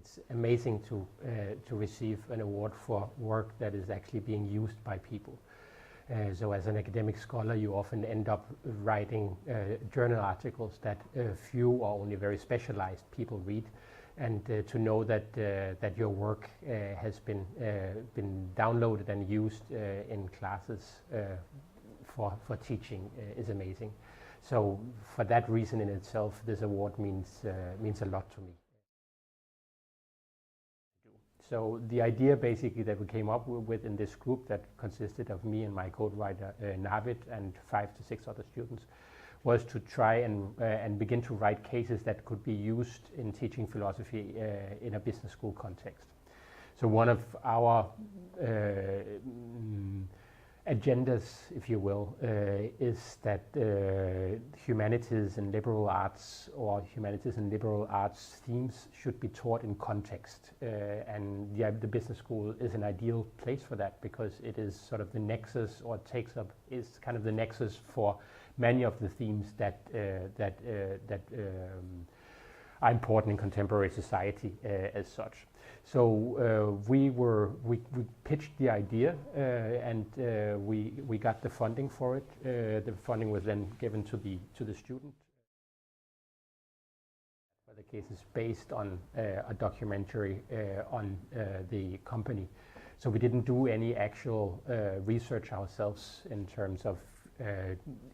it's amazing to receive an award for work that is actually being used by people. So as an academic scholar, you often end up writing journal articles that few or only very specialized people read. And to know that that your work has been downloaded and used in classes for teaching is amazing. So for that reason in itself, this award means a lot to me. So the idea basically that we came up with in this group that consisted of me and my co-writer Navid and 5 to 6 other students was to try and begin to write cases that could be used in teaching philosophy in a business school context. So one of our agendas, if you will, is that humanities and liberal arts or humanities and liberal arts themes should be taught in context. And the business school is an ideal place for that because it is sort of the nexus, or is kind of the nexus for many of the themes that are important in contemporary society as such. So we pitched the idea and we got the funding for it. The funding was then given to the student. The case is based on a documentary on the company. So we didn't do any actual research ourselves in terms of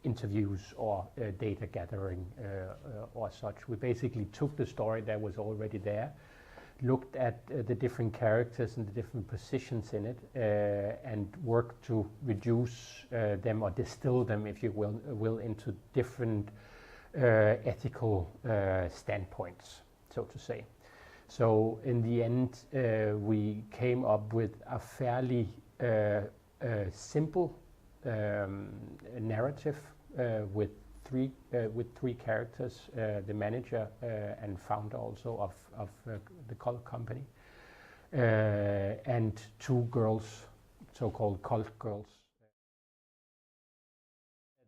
interviews or data gathering or such. We basically took the story that was already there, looked at the different characters and the different positions in it, and worked to reduce them or distill them, if you will, into different ethical standpoints, so to say. So in the end, we came up with a fairly simple narrative with three characters, the manager and founder also of the company, and 2 girls, so-called cult girls.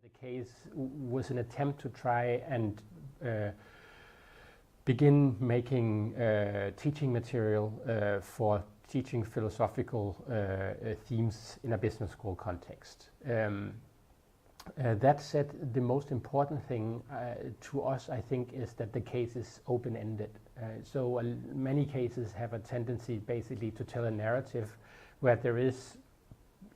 The case was an attempt to try and begin making teaching material for teaching philosophical themes in a business school context. That said, the most important thing to us, I think, is that the case is open-ended. So many cases have a tendency basically to tell a narrative where there is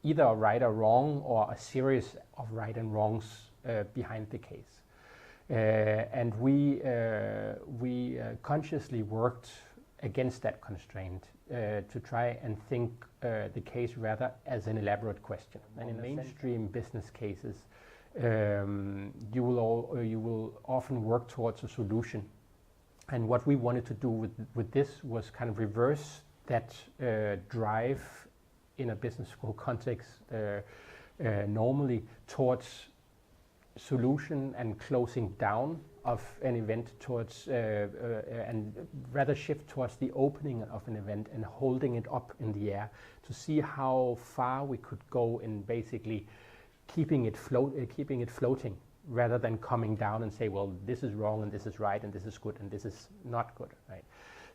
either a right or wrong or a series of right and wrongs behind the case. And we consciously worked against that constraint to try and think the case rather as an elaborate question. And in mainstream business cases, you will often work towards a solution. And what we wanted to do with this was kind of reverse that drive in a business school context normally towards solution and closing down of an event towards and rather shift towards the opening of an event and holding it up in the air to see how far we could go in basically keeping it floating rather than coming down and say, well, this is wrong and this is right and this is good and this is not good, right?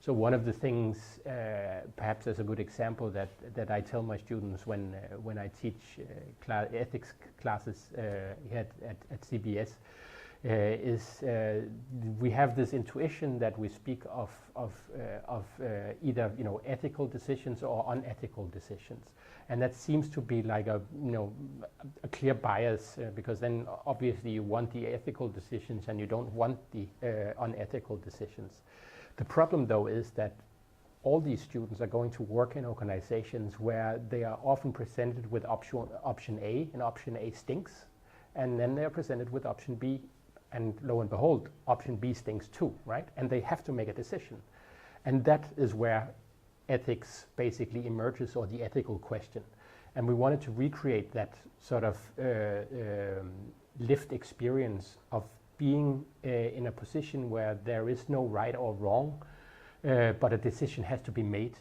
So one of the things, perhaps as a good example that I tell my students when I teach ethics classes here at CBS is we have this intuition that we speak of either ethical decisions or unethical decisions, and that seems to be like a clear bias because then obviously you want the ethical decisions and you don't want the unethical decisions. The problem, though, is that all these students are going to work in organizations where they are often presented with option A, and option A stinks, and then they are presented with option B, and lo and behold, option B stinks too, right? And they have to make a decision. And that is where ethics basically emerges, or the ethical question. And we wanted to recreate that sort of lived experience of being in a position where there is no right or wrong, but a decision has to be made.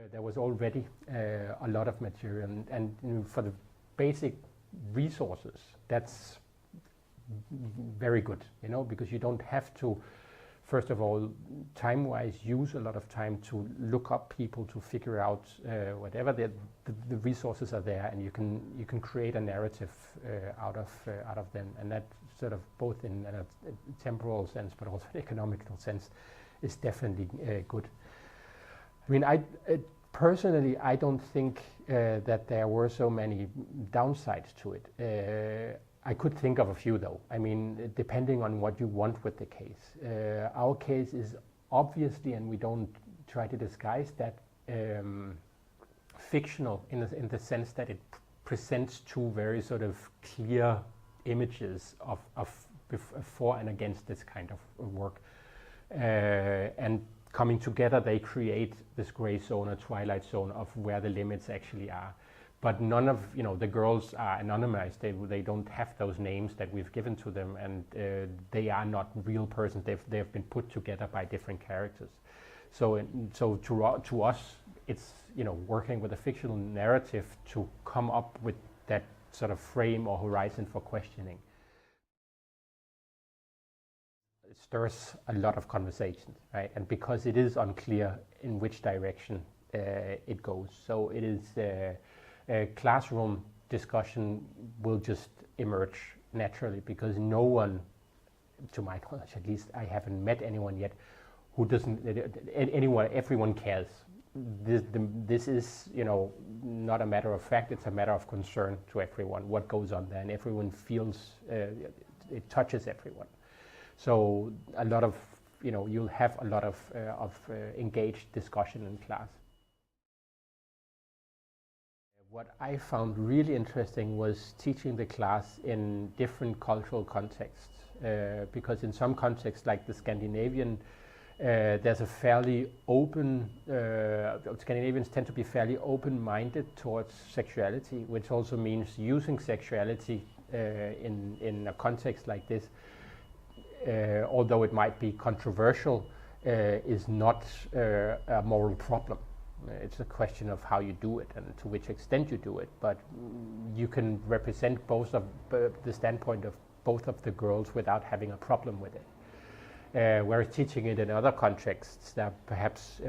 There was already a lot of material, and for the basic resources, that's very good, because you don't have to first of all, time-wise, use a lot of time to look up people, to figure out whatever the resources are there, and you can create a narrative out of them, and that sort of both in a temporal sense but also an economical sense is definitely good. I mean, personally, I don't think that there were so many downsides to it. I could think of a few though. I mean, depending on what you want with the case. Our case is obviously, and we don't try to disguise that, fictional in the sense that it presents two very sort of clear images of for and against this kind of work. And coming together, they create this gray zone, a twilight zone of where the limits actually are. But none of the girls are anonymized. They don't have those names that we've given to them, and they are not real persons. They've been put together by different characters. So to us, it's working with a fictional narrative to come up with that sort of frame or horizon for questioning. It stirs a lot of conversations, right? And because it is unclear in which direction it goes, so it is. A classroom discussion will just emerge naturally, because no one, to my knowledge at least, I haven't met anyone yet who doesn't, everyone cares. This is, not a matter of fact, it's a matter of concern to everyone, what goes on there, and everyone feels, it touches everyone. So a lot of, you'll have a lot of engaged discussion in class. What I found really interesting was teaching the class in different cultural contexts, because in some contexts, like the Scandinavian, there's a fairly open, Scandinavians tend to be fairly open-minded towards sexuality, which also means using sexuality in a context like this, although it might be controversial, is not a moral problem. It's a question of how you do it and to which extent you do it, but you can represent both of the standpoint of both of the girls without having a problem with it. Whereas teaching it in other contexts that perhaps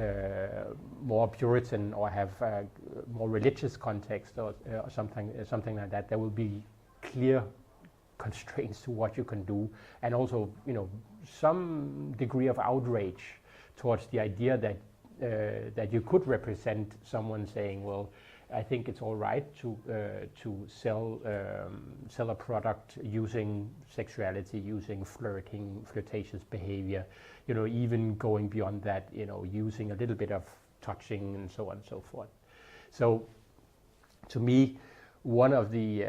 more Puritan or have more religious context or something like that, there will be clear constraints to what you can do, and also some degree of outrage towards the idea that you could represent someone saying, well, I think it's all right to sell a product using sexuality, using flirtatious behavior, even going beyond that, using a little bit of touching and so on and so forth. So, to me, one of the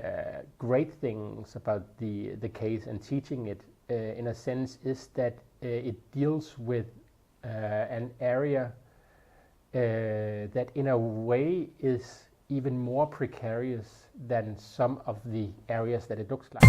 great things about the case and teaching it, in a sense, is that it deals with an area that in a way is even more precarious than some of the areas that it looks like.